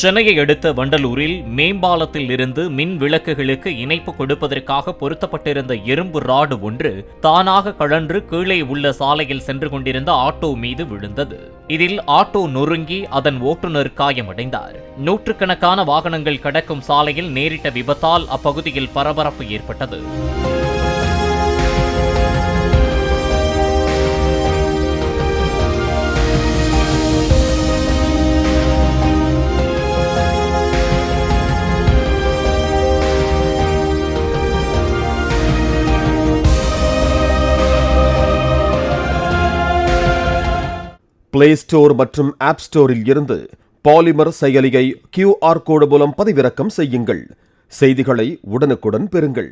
சென்னையை அடுத்த வண்டலூரில் மேம்பாலத்தில் இருந்து மின் விளக்குகளுக்கு இணைப்பு கொடுப்பதற்காக பொருத்தப்பட்டிருந்த இரும்பு ராடு ஒன்று தானாக கழன்று கீழே உள்ள சாலையில் சென்று கொண்டிருந்த ஆட்டோ மீது விழுந்தது. இதில் ஆட்டோ நொறுங்கி அதன் ஓட்டுநர் காயமடைந்தார். நூற்றுக்கணக்கான வாகனங்கள் கடக்கும் சாலையில் நேரிட்ட விபத்தால் அப்பகுதியில் பரபரப்பு ஏற்பட்டது. பிளே ஸ்டோர் மற்றும் ஆப் ஸ்டோரில் இருந்து பாலிமர் செயலியை QR கோடு மூலம் பதிவிறக்கம் செய்யுங்கள். செய்திகளை உடனுக்குடன் பெறுங்கள்.